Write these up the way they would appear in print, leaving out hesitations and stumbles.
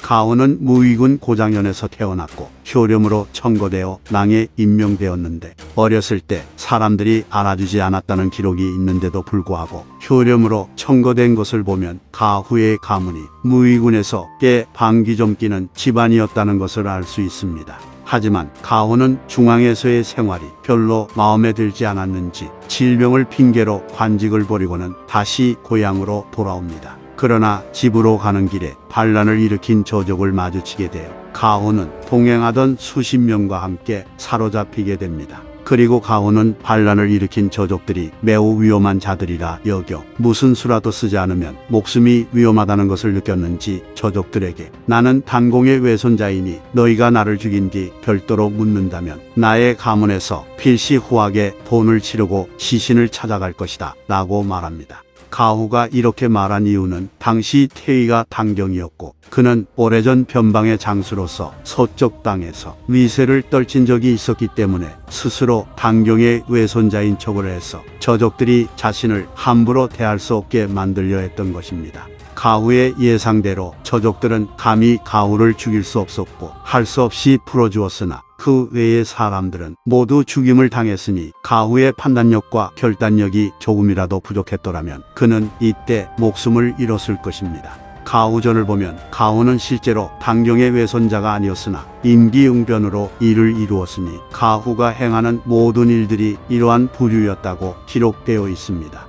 가훈은 무위군 고장현에서 태어났고 효령으로 청거되어 낭에 임명되었는데 어렸을 때 사람들이 알아주지 않았다는 기록이 있는데도 불구하고 효령으로 청거된 것을 보면 가후의 가문이 무위군에서 꽤 방귀 좀 끼는 집안이었다는 것을 알 수 있습니다. 하지만 가훈은 중앙에서의 생활이 별로 마음에 들지 않았는지 질병을 핑계로 관직을 버리고는 다시 고향으로 돌아옵니다. 그러나 집으로 가는 길에 반란을 일으킨 저족을 마주치게 되어 가훈은 동행하던 수십 명과 함께 사로잡히게 됩니다. 그리고 가훈은 반란을 일으킨 저족들이 매우 위험한 자들이라 여겨 무슨 수라도 쓰지 않으면 목숨이 위험하다는 것을 느꼈는지 저족들에게 나는 단공의 외손자이니 너희가 나를 죽인 뒤 별도로 묻는다면 나의 가문에서 필시후하게 돈을 치르고 시신을 찾아갈 것이다 라고 말합니다. 가후가 이렇게 말한 이유는 당시 태위가 당경이었고 그는 오래전 변방의 장수로서 서쪽 땅에서 위세를 떨친 적이 있었기 때문에 스스로 당경의 외손자인 척을 해서 저족들이 자신을 함부로 대할 수 없게 만들려 했던 것입니다. 가후의 예상대로 저족들은 감히 가후를 죽일 수 없었고 할 수 없이 풀어주었으나 그 외의 사람들은 모두 죽임을 당했으니 가후의 판단력과 결단력이 조금이라도 부족했더라면 그는 이때 목숨을 잃었을 것입니다. 가후전을 보면 가후는 실제로 당경의 외손자가 아니었으나 임기응변으로 일을 이루었으니 가후가 행하는 모든 일들이 이러한 부류였다고 기록되어 있습니다.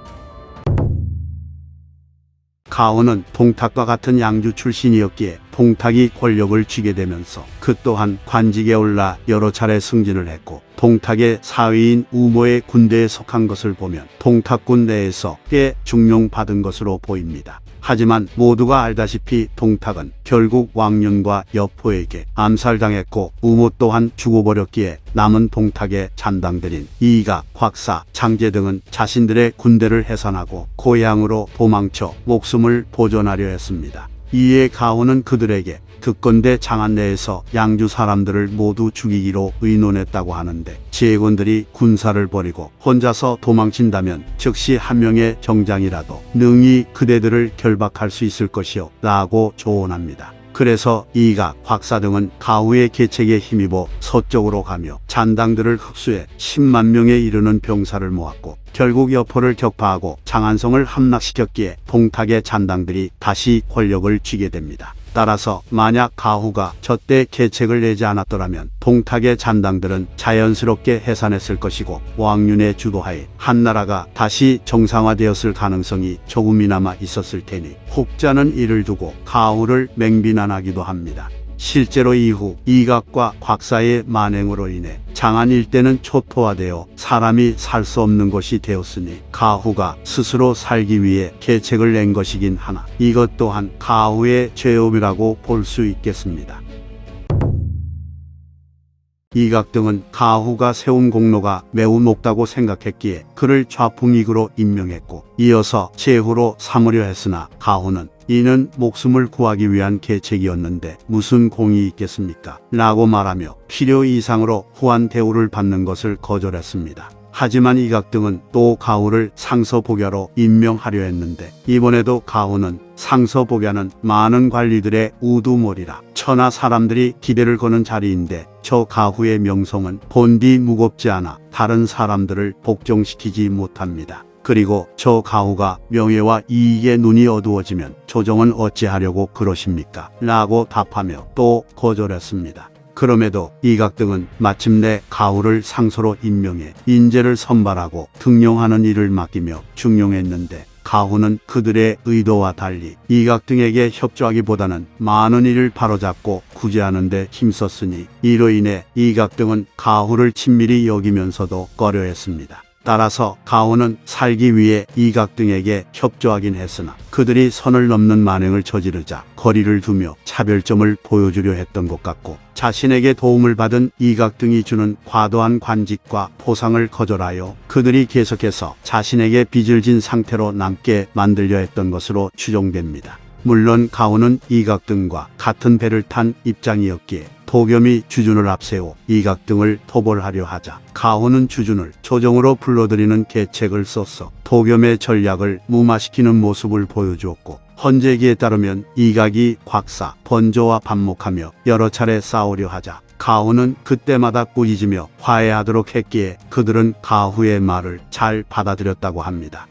가훈은 동탁과 같은 양주 출신이었기에 동탁이 권력을 쥐게 되면서 그 또한 관직에 올라 여러 차례 승진을 했고 동탁의 사위인 우모의 군대에 속한 것을 보면 동탁군 내에서 꽤 중용받은 것으로 보입니다. 하지만 모두가 알다시피 동탁은 결국 왕윤과 여포에게 암살당했고 우모 또한 죽어버렸기에 남은 동탁의 잔당들인 이가, 곽사, 장제 등은 자신들의 군대를 해산하고 고향으로 도망쳐 목숨을 보존하려 했습니다. 이에 가훈은 그들에게 특권대 장안 내에서 양주 사람들을 모두 죽이기로 의논했다고 하는데 제군들이 군사를 벌이고 혼자서 도망친다면 즉시 한 명의 정장이라도 능히 그대들을 결박할 수 있을 것이요 라고 조언합니다. 그래서 이가, 곽사 등은 가후의 계책에 힘입어 서쪽으로 가며 잔당들을 흡수해 10만 명에 이르는 병사를 모았고 결국 여포를 격파하고 장안성을 함락시켰기에 동탁의 잔당들이 다시 권력을 쥐게 됩니다. 따라서 만약 가후가 저때 계책을 내지 않았더라면 동탁의 잔당들은 자연스럽게 해산했을 것이고 왕윤의 주도하에 한나라가 다시 정상화되었을 가능성이 조금이나마 있었을 테니 혹자는 이를 두고 가후를 맹비난하기도 합니다. 실제로 이후 이각과 곽사의 만행으로 인해 장안 일대는 초토화되어 사람이 살 수 없는 곳이 되었으니 가후가 스스로 살기 위해 계책을 낸 것이긴 하나 이것 또한 가후의 죄업이라고 볼 수 있겠습니다. 이각 등은 가후가 세운 공로가 매우 높다고 생각했기에 그를 좌풍익으로 임명했고 이어서 제후로 삼으려 했으나 가후는 이는 목숨을 구하기 위한 계책이었는데 무슨 공이 있겠습니까? 라고 말하며 필요 이상으로 후한 대우를 받는 것을 거절했습니다. 하지만 이각 등은 또 가후를 상서복야로 임명하려 했는데 이번에도 가후는 상서복야는 많은 관리들의 우두머리라 천하 사람들이 기대를 거는 자리인데 저 가후의 명성은 본디 무겁지 않아 다른 사람들을 복종시키지 못합니다. 그리고 저 가후가 명예와 이익에 눈이 어두워지면 조정은 어찌하려고 그러십니까? 라고 답하며 또 거절했습니다. 그럼에도 이각 등은 마침내 가후를 상서로 임명해 인재를 선발하고 등용하는 일을 맡기며 중용했는데 가후는 그들의 의도와 달리 이각 등에게 협조하기보다는 많은 일을 바로잡고 구제하는 데 힘썼으니 이로 인해 이각 등은 가후를 친밀히 여기면서도 꺼려했습니다. 따라서 가후는 살기 위해 이각 등에게 협조하긴 했으나 그들이 선을 넘는 만행을 저지르자 거리를 두며 차별점을 보여주려 했던 것 같고 자신에게 도움을 받은 이각 등이 주는 과도한 관직과 포상을 거절하여 그들이 계속해서 자신에게 빚을 진 상태로 남게 만들려 했던 것으로 추정됩니다. 물론 가후는 이각 등과 같은 배를 탄 입장이었기에 도겸이 주준을 앞세워 이각 등을 토벌하려 하자 가후는 주준을 조정으로 불러들이는 계책을 썼어 도겸의 전략을 무마시키는 모습을 보여주었고 헌재기에 따르면 이각이 곽사, 번조와 반목하며 여러 차례 싸우려 하자 가후는 그때마다 꾸짖으며 화해하도록 했기에 그들은 가후의 말을 잘 받아들였다고 합니다.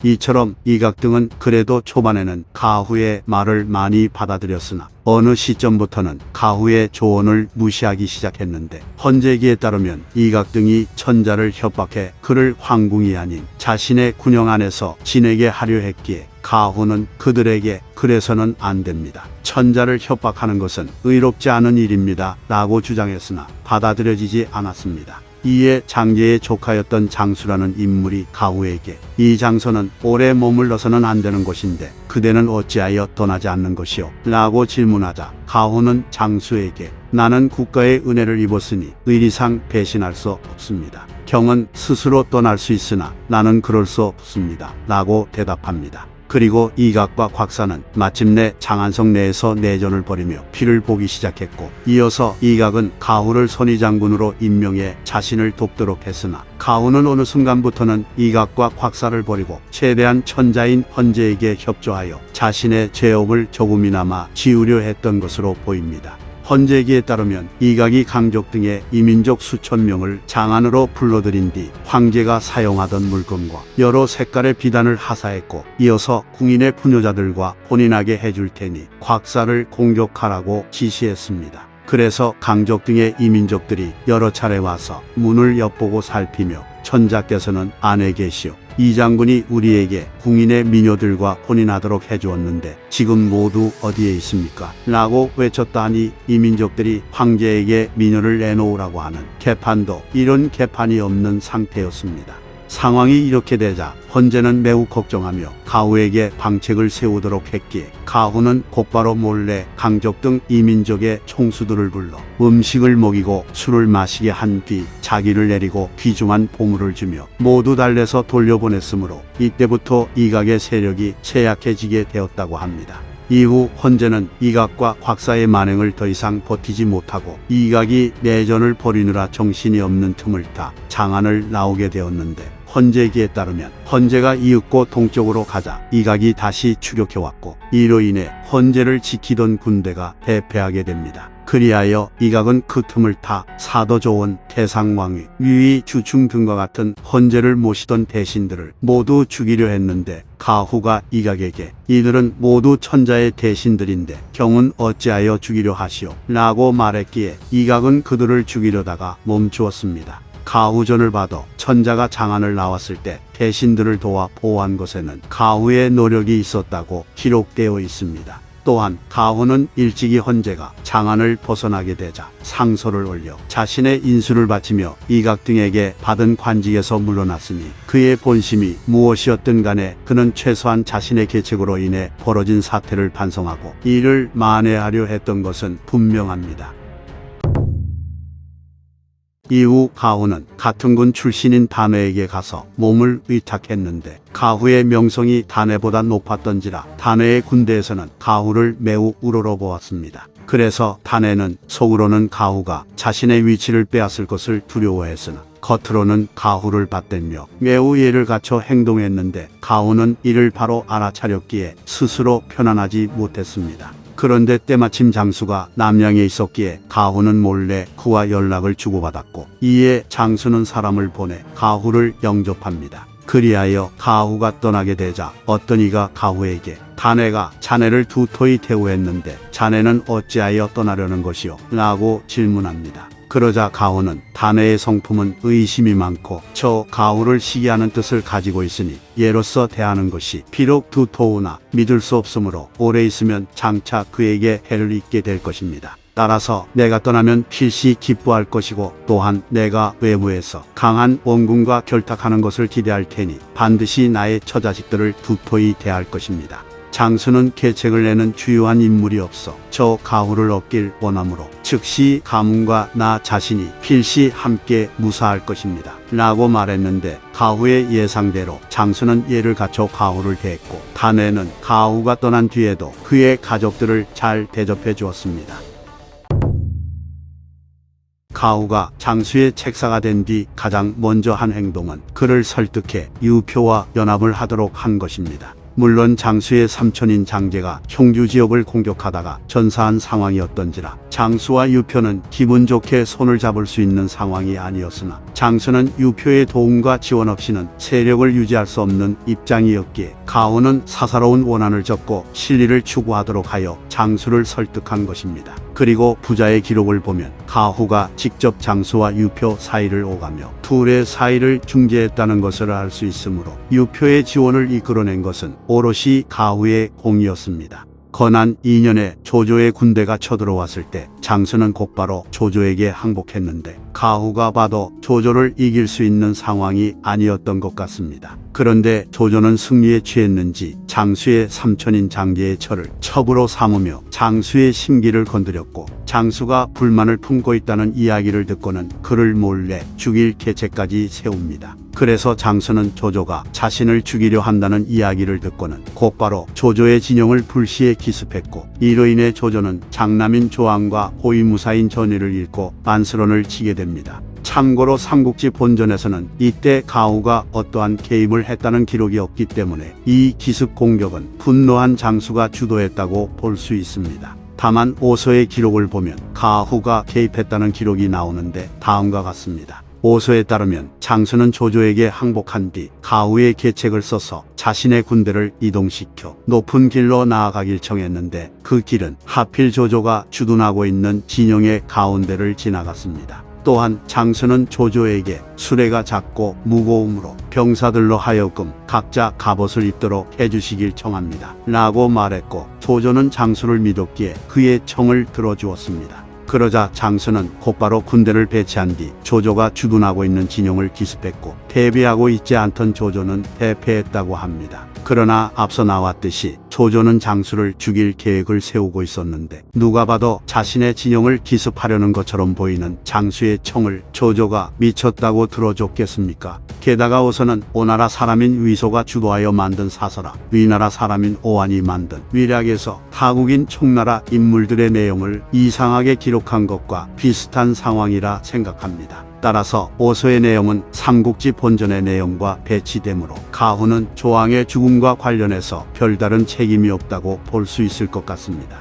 이처럼 이각 등은 그래도 초반에는 가후의 말을 많이 받아들였으나 어느 시점부터는 가후의 조언을 무시하기 시작했는데 헌재기에 따르면 이각 등이 천자를 협박해 그를 황궁이 아닌 자신의 군영 안에서 지내게 하려 했기에 가후는 그들에게 그래서는 안 됩니다. 천자를 협박하는 것은 의롭지 않은 일입니다. 라고 주장했으나 받아들여지지 않았습니다. 이에 장제의 조카였던 장수라는 인물이 가후에게 이 장소는 오래 머물러서는 안 되는 곳인데 그대는 어찌하여 떠나지 않는 것이오? 라고 질문하자 가후는 장수에게 나는 국가의 은혜를 입었으니 의리상 배신할 수 없습니다. 경은 스스로 떠날 수 있으나 나는 그럴 수 없습니다. 라고 대답합니다. 그리고 이각과 곽사는 마침내 장안성 내에서 내전을 벌이며 피를 보기 시작했고 이어서 이각은 가후를 선의장군으로 임명해 자신을 돕도록 했으나 가후는 어느 순간부터는 이각과 곽사를 버리고 최대한 천자인 헌재에게 협조하여 자신의 죄업을 조금이나마 지우려 했던 것으로 보입니다. 헌재기에 따르면 이각이 강족 등의 이민족 수천 명을 장안으로 불러들인 뒤 황제가 사용하던 물건과 여러 색깔의 비단을 하사했고 이어서 궁인의 부녀자들과 혼인하게 해줄 테니 곽사를 공격하라고 지시했습니다. 그래서 강족 등의 이민족들이 여러 차례 와서 문을 엿보고 살피며 천자께서는 안에 계시오. 이 장군이 우리에게 궁인의 미녀들과 혼인하도록 해주었는데 지금 모두 어디에 있습니까? 라고 외쳤다니 이민족들이 황제에게 미녀를 내놓으라고 하는 개판도 이런 개판이 없는 상태였습니다. 상황이 이렇게 되자 헌재는 매우 걱정하며 가후에게 방책을 세우도록 했기에 가후는 곧바로 몰래 강족 등 이민족의 총수들을 불러 음식을 먹이고 술을 마시게 한 뒤 자기를 내리고 귀중한 보물을 주며 모두 달래서 돌려보냈으므로 이때부터 이각의 세력이 쇠약해지게 되었다고 합니다. 이후 헌재는 이각과 곽사의 만행을 더 이상 버티지 못하고 이각이 내전을 벌이느라 정신이 없는 틈을 타 장안을 나오게 되었는데 헌재기에 따르면 헌재가 이윽고 동쪽으로 가자 이각이 다시 추격해왔고 이로 인해 헌재를 지키던 군대가 대패하게 됩니다. 그리하여 이각은 그 틈을 타 사도조원, 태상왕위, 유의, 주충 등과 같은 헌재를 모시던 대신들을 모두 죽이려 했는데 가후가 이각에게 이들은 모두 천자의 대신들인데 경은 어찌하여 죽이려 하시오? 라고 말했기에 이각은 그들을 죽이려다가 멈추었습니다. 가후전을 봐도 천자가 장안을 나왔을 때 대신들을 도와 보호한 것에는 가후의 노력이 있었다고 기록되어 있습니다. 또한 가후는 일찍이 헌재가 장안을 벗어나게 되자 상소를 올려 자신의 인수를 바치며 이각 등에게 받은 관직에서 물러났으니 그의 본심이 무엇이었든 간에 그는 최소한 자신의 계책으로 인해 벌어진 사태를 반성하고 이를 만회하려 했던 것은 분명합니다. 이후 가후는 같은 군 출신인 단회에게 가서 몸을 의탁했는데 가후의 명성이 단회보다 높았던지라 단회의 군대에서는 가후를 매우 우러러보았습니다. 그래서 단회는 속으로는 가후가 자신의 위치를 빼앗을 것을 두려워했으나 겉으로는 가후를 받들며 매우 예를 갖춰 행동했는데 가후는 이를 바로 알아차렸기에 스스로 편안하지 못했습니다. 그런데 때마침 장수가 남양에 있었기에 가후는 몰래 그와 연락을 주고받았고 이에 장수는 사람을 보내 가후를 영접합니다. 그리하여 가후가 떠나게 되자 어떤 이가 가후에게 단회가 자네를 두토히 대우했는데 자네는 어찌하여 떠나려는 것이오? 라고 질문합니다. 그러자 가후는 단회의 성품은 의심이 많고 저 가후를 시기하는 뜻을 가지고 있으니 예로서 대하는 것이 비록 두토우나 믿을 수 없으므로 오래 있으면 장차 그에게 해를 입게 될 것입니다. 따라서 내가 떠나면 필시 기뻐할 것이고 또한 내가 외부에서 강한 원군과 결탁하는 것을 기대할 테니 반드시 나의 처자식들을 두토히 대할 것입니다. 장수는 계책을 내는 주요한 인물이 없어 저 가후를 얻길 원하므로 즉시 가문과 나 자신이 필시 함께 무사할 것입니다. 라고 말했는데 가후의 예상대로 장수는 예를 갖춰 가후를 대했고 단회는 가후가 떠난 뒤에도 그의 가족들을 잘 대접해 주었습니다. 가후가 장수의 책사가 된 뒤 가장 먼저 한 행동은 그를 설득해 유표와 연합을 하도록 한 것입니다. 물론 장수의 삼촌인 장제가 형주 지역을 공격하다가 전사한 상황이었던지라 장수와 유표는 기분 좋게 손을 잡을 수 있는 상황이 아니었으나 장수는 유표의 도움과 지원 없이는 세력을 유지할 수 없는 입장이었기에 가후는 사사로운 원한을 접고 실리를 추구하도록 하여 장수를 설득한 것입니다. 그리고 부자의 기록을 보면 가후가 직접 장수와 유표 사이를 오가며 둘의 사이를 중재했다는 것을 알 수 있으므로 유표의 지원을 이끌어낸 것은 오롯이 가후의 공이었습니다. 건한 2년에 조조의 군대가 쳐들어왔을 때 장수는 곧바로 조조에게 항복했는데 가후가 봐도 조조를 이길 수 있는 상황이 아니었던 것 같습니다. 그런데 조조는 승리에 취했는지 장수의 삼촌인 장제의 철을 첩으로 삼으며 장수의 심기를 건드렸고 장수가 불만을 품고 있다는 이야기를 듣고는 그를 몰래 죽일 계책까지 세웁니다. 그래서 장수는 조조가 자신을 죽이려 한다는 이야기를 듣고는 곧바로 조조의 진영을 불시에 기습했고 이로 인해 조조는 장남인 조항과 호위무사인 전의를 잃고 만스런을 치게 됩니다. 참고로 삼국지 본전에서는 이때 가후가 어떠한 개입을 했다는 기록이 없기 때문에 이 기습 공격은 분노한 장수가 주도했다고 볼 수 있습니다. 다만 오서의 기록을 보면 가후가 개입했다는 기록이 나오는데 다음과 같습니다. 오서에 따르면 장수는 조조에게 항복한 뒤 가후의 계책을 써서 자신의 군대를 이동시켜 높은 길로 나아가길 청했는데 그 길은 하필 조조가 주둔하고 있는 진영의 가운데를 지나갔습니다. 또한 장수는 조조에게 수레가 작고 무거움으로 병사들로 하여금 각자 갑옷을 입도록 해주시길 청합니다. 라고 말했고 조조는 장수를 믿었기에 그의 청을 들어주었습니다. 그러자 장수는 곧바로 군대를 배치한 뒤 조조가 주둔하고 있는 진영을 기습했고 대비하고 있지 않던 조조는 대패했다고 합니다. 그러나 앞서 나왔듯이 조조는 장수를 죽일 계획을 세우고 있었는데 누가 봐도 자신의 진영을 기습하려는 것처럼 보이는 장수의 청을 조조가 미쳤다고 들어줬겠습니까? 게다가 오서는 오나라 사람인 위소가 주도하여 만든 사서라 위나라 사람인 오한이 만든 위략에서 타국인 총나라 인물들의 내용을 이상하게 기록한 것과 비슷한 상황이라 생각합니다. 따라서 오서의 내용은 삼국지 본전의 내용과 배치되므로 가후는 조항의 죽음과 관련해서 별다른 책임이 없다고 볼 수 있을 것 같습니다.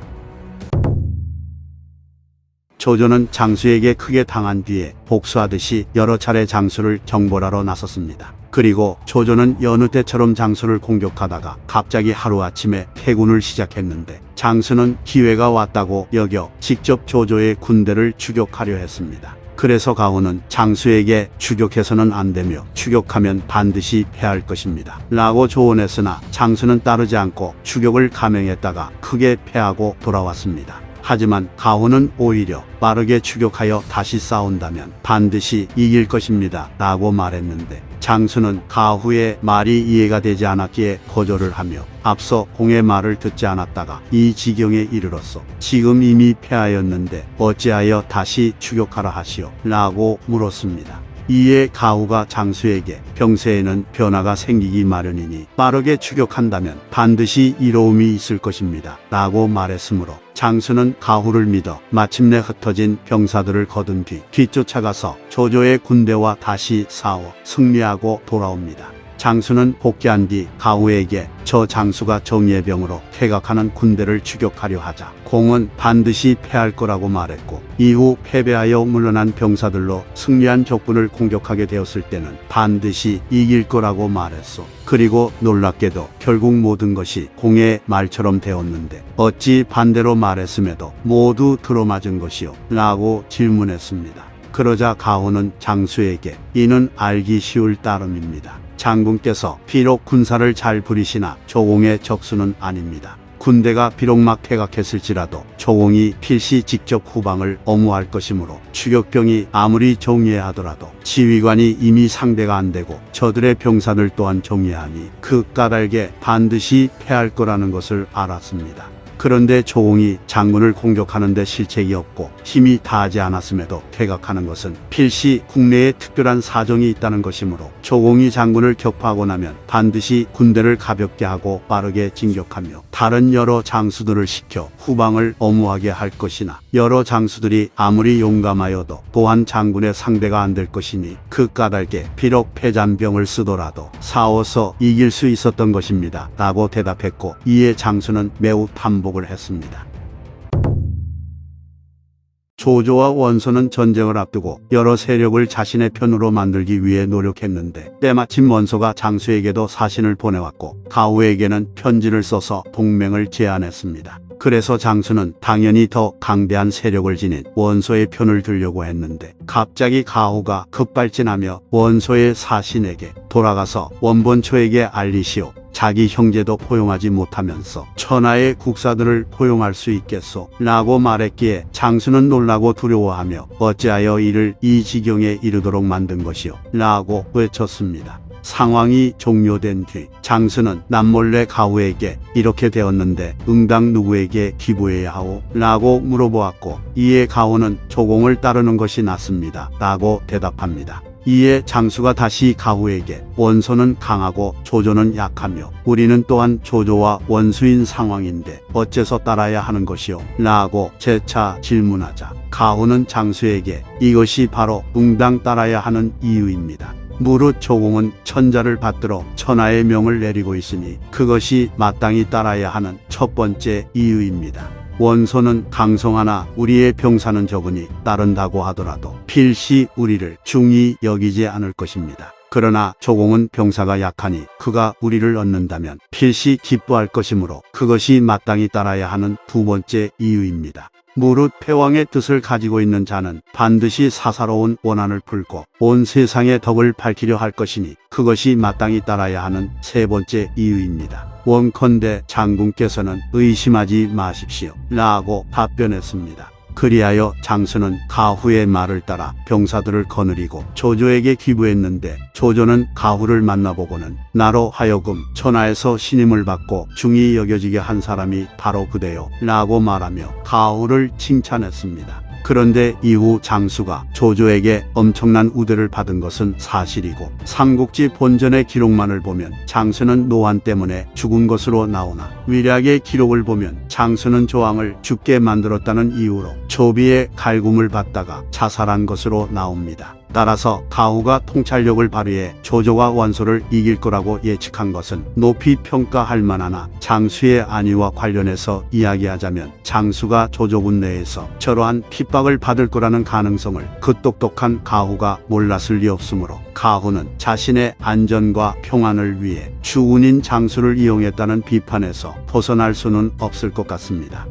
조조는 장수에게 크게 당한 뒤에 복수하듯이 여러 차례 장수를 정벌하러 나섰습니다. 그리고 조조는 여느 때처럼 장수를 공격하다가 갑자기 하루아침에 패군을 시작했는데 장수는 기회가 왔다고 여겨 직접 조조의 군대를 추격하려 했습니다. 그래서 가후는 장수에게 추격해서는 안 되며 추격하면 반드시 패할 것입니다. 라고 조언했으나 장수는 따르지 않고 추격을 감행했다가 크게 패하고 돌아왔습니다. 하지만 가후는 오히려 빠르게 추격하여 다시 싸운다면 반드시 이길 것입니다. 라고 말했는데 장수는 가후의 말이 이해가 되지 않았기에 거절을 하며 앞서 공의 말을 듣지 않았다가 이 지경에 이르렀소. 지금 이미 패하였는데 어찌하여 다시 추격하라 하시오? 라고 물었습니다. 이에 가후가 장수에게 병세에는 변화가 생기기 마련이니 빠르게 추격한다면 반드시 이로움이 있을 것입니다. 라고 말했으므로 장수는 가후를 믿어 마침내 흩어진 병사들을 거둔 뒤 뒤쫓아가서 조조의 군대와 다시 싸워 승리하고 돌아옵니다. 장수는 복귀한 뒤 가후에게 저 장수가 정예병으로 퇴각하는 군대를 추격하려 하자 공은 반드시 패할 거라고 말했고 이후 패배하여 물러난 병사들로 승리한 적군을 공격하게 되었을 때는 반드시 이길 거라고 말했소. 그리고 놀랍게도 결국 모든 것이 공의 말처럼 되었는데 어찌 반대로 말했음에도 모두 들어맞은 것이요? 라고 질문했습니다. 그러자 가후는 장수에게 이는 알기 쉬울 따름입니다. 장군께서 비록 군사를 잘 부리시나 조공의 적수는 아닙니다. 군대가 비록 막 퇴각했을지라도 조공이 필시 직접 후방을 엄호할 것이므로 추격병이 아무리 정예하더라도 지휘관이 이미 상대가 안 되고 저들의 병사들 또한 정예하니 그 까닭에 반드시 패할 거라는 것을 알았습니다. 그런데 조공이 장군을 공격하는데 실책이 없고 힘이 다하지 않았음에도 퇴각하는 것은 필시 국내에 특별한 사정이 있다는 것이므로 조공이 장군을 격파하고 나면 반드시 군대를 가볍게 하고 빠르게 진격하며 다른 여러 장수들을 시켜 후방을 엄호하게 할 것이나 여러 장수들이 아무리 용감하여도 또한 장군의 상대가 안 될 것이니 그 까닭에 비록 패잔병을 쓰더라도 싸워서 이길 수 있었던 것입니다 라고 대답했고, 이에 장수는 매우 탐복을 했습니다. 조조와 원소는 전쟁을 앞두고 여러 세력을 자신의 편으로 만들기 위해 노력했는데 때마침 원소가 장수에게도 사신을 보내왔고 가후에게는 편지를 써서 동맹을 제안했습니다. 그래서 장수는 당연히 더 강대한 세력을 지닌 원소의 편을 들려고 했는데 갑자기 가후가 급발진하며 원소의 사신에게 돌아가서 원본초에게 알리시오. 자기 형제도 포용하지 못하면서 천하의 국사들을 포용할 수 있겠소? 라고 말했기에 장수는 놀라고 두려워하며 어찌하여 이를 이 지경에 이르도록 만든 것이오? 라고 외쳤습니다. 상황이 종료된 뒤 장수는 남몰래 가후에게 이렇게 되었는데 응당 누구에게 기부해야 하오? 라고 물어보았고, 이에 가후는 조공을 따르는 것이 낫습니다 라고 대답합니다. 이에 장수가 다시 가후에게 원소는 강하고 조조는 약하며 우리는 또한 조조와 원수인 상황인데 어째서 따라야 하는 것이오? 라고 재차 질문하자 가후는 장수에게 이것이 바로 응당 따라야 하는 이유입니다. 무릇 조공은 천자를 받들어 천하의 명을 내리고 있으니 그것이 마땅히 따라야 하는 첫 번째 이유입니다. 원소는 강성하나 우리의 병사는 적으니 따른다고 하더라도 필시 우리를 중히 여기지 않을 것입니다. 그러나 조공은 병사가 약하니 그가 우리를 얻는다면 필시 기뻐할 것이므로 그것이 마땅히 따라야 하는 두 번째 이유입니다. 무릇 패왕의 뜻을 가지고 있는 자는 반드시 사사로운 원한을 풀고 온 세상의 덕을 밝히려 할 것이니 그것이 마땅히 따라야 하는 세 번째 이유입니다. 원컨대 장군께서는 의심하지 마십시오 라고 답변했습니다. 그리하여 장수는 가후의 말을 따라 병사들을 거느리고 조조에게 기부했는데 조조는 가후를 만나보고는 나로 하여금 천하에서 신임을 받고 중히 여겨지게 한 사람이 바로 그대요 라고 말하며 가후를 칭찬했습니다. 그런데 이후 장수가 조조에게 엄청난 우대를 받은 것은 사실이고 삼국지 본전의 기록만을 보면 장수는 노환 때문에 죽은 것으로 나오나 위략의 기록을 보면 장수는 조왕을 죽게 만들었다는 이유로 조비의 갈굼을 받다가 자살한 것으로 나옵니다. 따라서 가후가 통찰력을 발휘해 조조와 원소를 이길 거라고 예측한 것은 높이 평가할 만하나 장수의 안위와 관련해서 이야기하자면 장수가 조조군 내에서 저러한 핍박을 받을 거라는 가능성을 그 똑똑한 가후가 몰랐을 리 없으므로 가후는 자신의 안전과 평안을 위해 주군인 장수를 이용했다는 비판에서 벗어날 수는 없을 것 같습니다.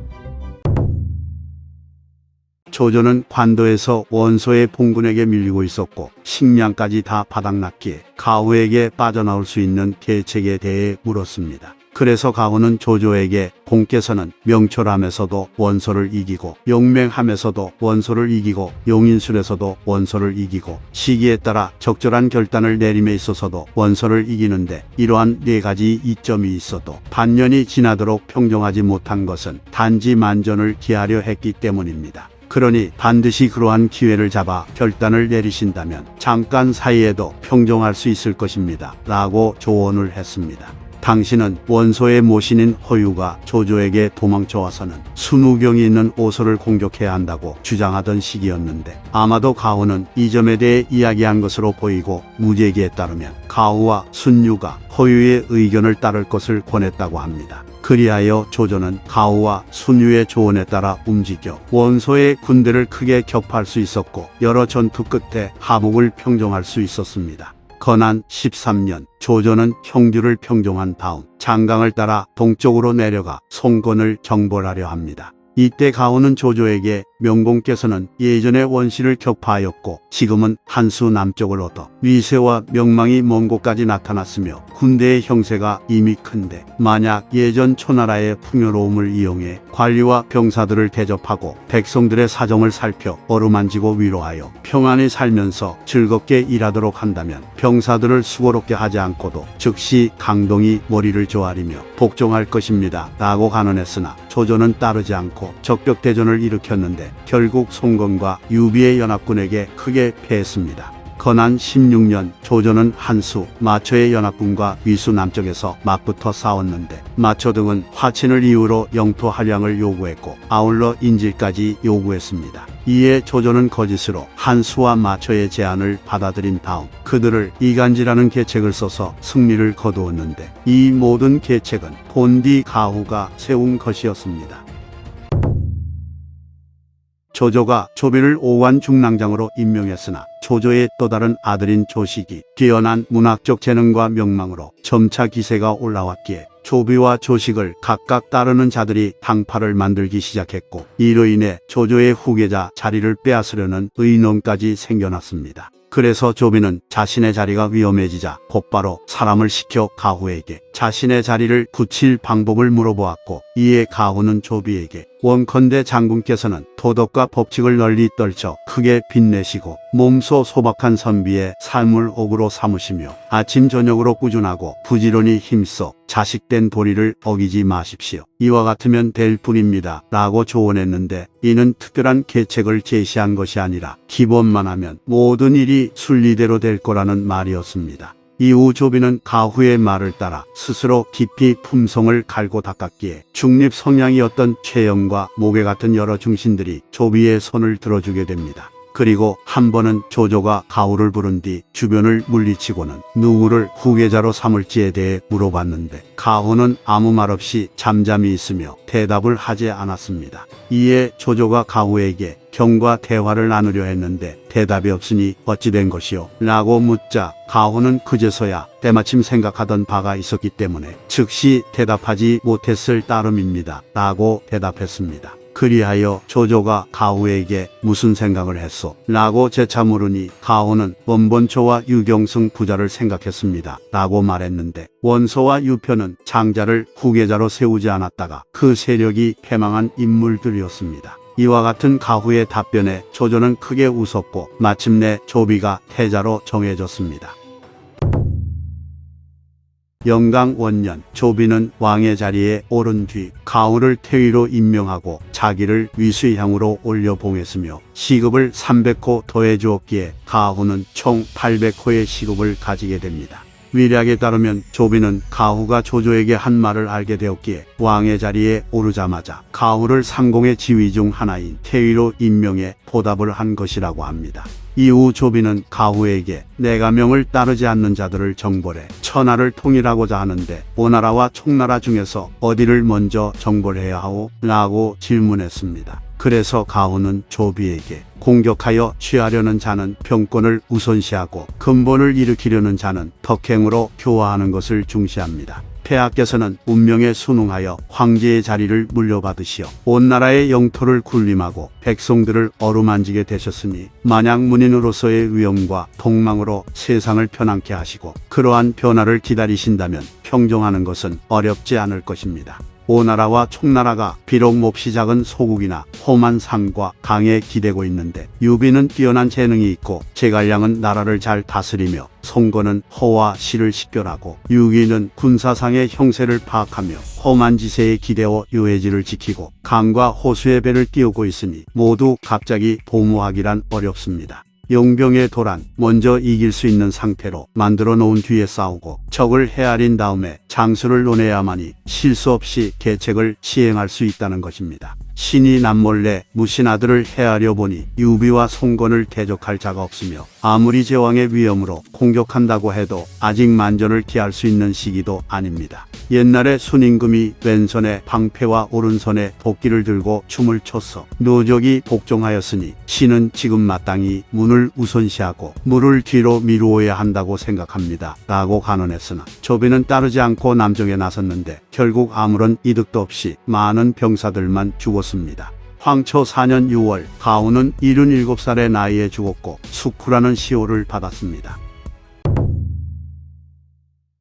조조는 관도에서 원소의 봉군에게 밀리고 있었고 식량까지 다 바닥났기에 가후에게 빠져나올 수 있는 계책에 대해 물었습니다. 그래서 가후는 조조에게 공께서는 명철함에서도 원소를 이기고 용맹함에서도 원소를 이기고 용인술에서도 원소를 이기고 시기에 따라 적절한 결단을 내림에 있어서도 원소를 이기는데 이러한 네 가지 이점이 있어도 반년이 지나도록 평정하지 못한 것은 단지 만전을 기하려 했기 때문입니다. 그러니 반드시 그러한 기회를 잡아 결단을 내리신다면 잠깐 사이에도 평정할 수 있을 것입니다 라고 조언을 했습니다. 당시는 원소의 모신인 허유가 조조에게 도망쳐와서는 순우경이 있는 오소를 공격해야 한다고 주장하던 시기였는데 아마도 가후는 이 점에 대해 이야기한 것으로 보이고 무제기에 따르면 가후와 순유가 허유의 의견을 따를 것을 권했다고 합니다. 그리하여 조조는 가후와 순유의 조언에 따라 움직여 원소의 군대를 크게 격파할 수 있었고 여러 전투 끝에 하복을 평정할 수 있었습니다. 건한 13년 조조는 형주를 평정한 다음 장강을 따라 동쪽으로 내려가 송건을 정벌하려 합니다. 이때 가오는 조조에게 명공께서는 예전에 원시를 격파하였고 지금은 한수 남쪽을 얻어 위세와 명망이 먼 곳까지 나타났으며 군대의 형세가 이미 큰데 만약 예전 초나라의 풍요로움을 이용해 관리와 병사들을 대접하고 백성들의 사정을 살펴 어루만지고 위로하여 평안히 살면서 즐겁게 일하도록 한다면 병사들을 수고롭게 하지 않고도 즉시 강동이 머리를 조아리며 복종할 것입니다 라고 간언했으나 조조는 따르지 않고 적벽대전을 일으켰는데 결국 송건과 유비의 연합군에게 크게 패했습니다. 건한 16년 조조는 한수, 마초의 연합군과 위수 남쪽에서 맞붙어 싸웠는데 마초 등은 화친을 이유로 영토 할양을 요구했고 아울러 인질까지 요구했습니다. 이에 조조는 거짓으로 한수와 마초의 제안을 받아들인 다음 그들을 이간질하는 계책을 써서 승리를 거두었는데 이 모든 계책은 본디 가후가 세운 것이었습니다. 조조가 조비를 오관 중랑장으로 임명했으나 조조의 또 다른 아들인 조식이 뛰어난 문학적 재능과 명망으로 점차 기세가 올라왔기에 조비와 조식을 각각 따르는 자들이 당파를 만들기 시작했고 이로 인해 조조의 후계자 자리를 빼앗으려는 의논까지 생겨났습니다. 그래서 조비는 자신의 자리가 위험해지자 곧바로 사람을 시켜 가후에게 자신의 자리를 굳힐 방법을 물어보았고 이에 가후는 조비에게 원컨대 장군께서는 도덕과 법칙을 널리 떨쳐 크게 빛내시고 몸소 소박한 선비의 삶을 옥으로 삼으시며 아침 저녁으로 꾸준하고 부지런히 힘써 자식된 도리를 어기지 마십시오. 이와 같으면 될 뿐입니다 라고 조언했는데 이는 특별한 계책을 제시한 것이 아니라 기본만 하면 모든 일이 순리대로 될 거라는 말이었습니다. 이후 조비는 가후의 말을 따라 스스로 깊이 품성을 갈고 닦았기에 중립 성향이었던 최영과 모계 같은 여러 중신들이 조비의 손을 들어주게 됩니다. 그리고 한 번은 조조가 가후를 부른 뒤 주변을 물리치고는 누구를 후계자로 삼을지에 대해 물어봤는데 가후는 아무 말 없이 잠잠히 있으며 대답을 하지 않았습니다. 이에 조조가 가후에게 경과 대화를 나누려 했는데 대답이 없으니 어찌 된 것이오? 라고 묻자 가후는 그제서야 때마침 생각하던 바가 있었기 때문에 즉시 대답하지 못했을 따름입니다 라고 대답했습니다. 그리하여 조조가 가후에게 무슨 생각을 했소? 라고 재차 물으니 가후는 원본초와 유경승 부자를 생각했습니다 라고 말했는데 원소와 유표는 장자를 후계자로 세우지 않았다가 그 세력이 패망한 인물들이었습니다. 이와 같은 가후의 답변에 조조는 크게 웃었고 마침내 조비가 태자로 정해졌습니다. 영강 원년 조비는 왕의 자리에 오른 뒤 가후를 태위로 임명하고 자기를 위수향으로 올려봉했으며 시급을 300호 더해주었기에 가후는 총 800호의 시급을 가지게 됩니다. 위략에 따르면 조비는 가후가 조조에게 한 말을 알게 되었기에 왕의 자리에 오르자마자 가후를 상공의 지위 중 하나인 태위로 임명해 보답을 한 것이라고 합니다. 이후 조비는 가후에게 내가 명을 따르지 않는 자들을 정벌해 천하를 통일하고자 하는데 오나라와 총나라 중에서 어디를 먼저 정벌해야 하오? 라고 질문했습니다. 그래서 가후는 조비에게 공격하여 취하려는 자는 병권을 우선시하고 근본을 일으키려는 자는 덕행으로 교화하는 것을 중시합니다. 폐하께서는 운명에 순응하여 황제의 자리를 물려받으시어 온 나라의 영토를 군림하고 백성들을 어루만지게 되셨으니 만약 문인으로서의 위엄과 동망으로 세상을 편안케 하시고 그러한 변화를 기다리신다면 평정하는 것은 어렵지 않을 것입니다. 오나라와 총나라가 비록 몹시 작은 소국이나 험한 산과 강에 기대고 있는데 유비는 뛰어난 재능이 있고 제갈량은 나라를 잘 다스리며 송건은 허와 시를 식별하고 유기는 군사상의 형세를 파악하며 험한 지세에 기대어 요해지를 지키고 강과 호수의 배를 띄우고 있으니 모두 갑자기 도모하기란 어렵습니다. 용병의 도란 먼저 이길 수 있는 상태로 만들어 놓은 뒤에 싸우고 적을 헤아린 다음에 장수를 논해야만이 실수 없이 계책을 시행할 수 있다는 것입니다. 신이 남몰래 무신 아들을 헤아려 보니 유비와 송건을 대적할 자가 없으며 아무리 제왕의 위엄으로 공격한다고 해도 아직 만전을 기할 수 있는 시기도 아닙니다. 옛날에 순임금이 왼손에 방패와 오른손에 도끼를 들고 춤을 췄어 노적이 복종하였으니 신은 지금 마땅히 문을 우선시하고 물을 뒤로 미루어야 한다고 생각합니다. 라고 간언했으나 조비는 따르지 않고 남정에 나섰는데 결국 아무런 이득도 없이 많은 병사들만 죽었습니다. 황초 4년 6월 가후는 77살의 나이에 죽었고 숙후라는 시호를 받았습니다.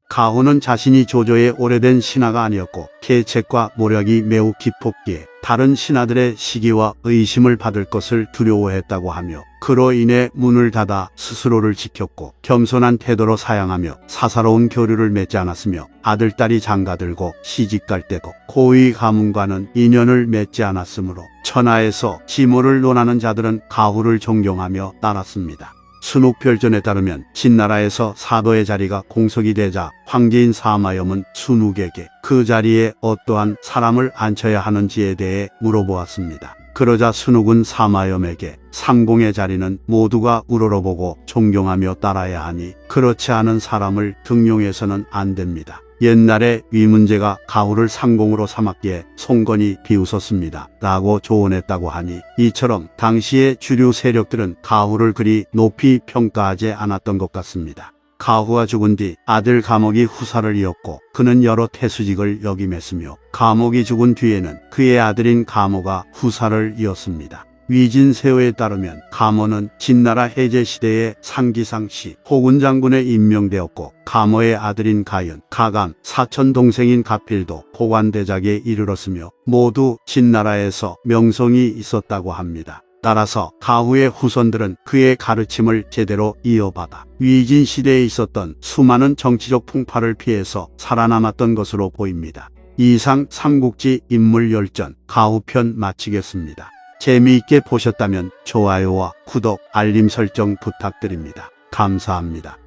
가후는 자신이 조조의 오래된 신하가 아니었고 계책과 모략이 매우 깊었기에 다른 신하들의 시기와 의심을 받을 것을 두려워했다고 하며 그로 인해 문을 닫아 스스로를 지켰고 겸손한 태도로 사양하며 사사로운 교류를 맺지 않았으며 아들, 딸이 장가들고 시집갈 때도 고위 가문과는 인연을 맺지 않았으므로 천하에서 지모를 논하는 자들은 가후를 존경하며 따랐습니다. 순욱별전에 따르면 진나라에서 사도의 자리가 공석이 되자 황제인 사마염은 순욱에게 그 자리에 어떠한 사람을 앉혀야 하는지에 대해 물어보았습니다. 그러자 순욱은 사마염에게 상공의 자리는 모두가 우러러보고 존경하며 따라야 하니 그렇지 않은 사람을 등용해서는 안 됩니다. 옛날에 위문제가 가후를 상공으로 삼았기에 송건이 비웃었습니다. 라고 조언했다고 하니 이처럼 당시의 주류 세력들은 가후를 그리 높이 평가하지 않았던 것 같습니다. 가후가 죽은 뒤 아들 가목이 후사를 이었고 그는 여러 태수직을 역임했으며 가목이 죽은 뒤에는 그의 아들인 가모가 후사를 이었습니다. 위진세호에 따르면 가모는 진나라 해제시대의 상기상시 호군 장군에 임명되었고 가모의 아들인 가연, 가감, 사촌 동생인 가필도 호관대작에 이르렀으며 모두 진나라에서 명성이 있었다고 합니다. 따라서 가후의 후손들은 그의 가르침을 제대로 이어받아 위진 시대에 있었던 수많은 정치적 풍파를 피해서 살아남았던 것으로 보입니다. 이상 삼국지 인물열전 가후편 마치겠습니다. 재미있게 보셨다면 좋아요와 구독, 알림 설정 부탁드립니다. 감사합니다.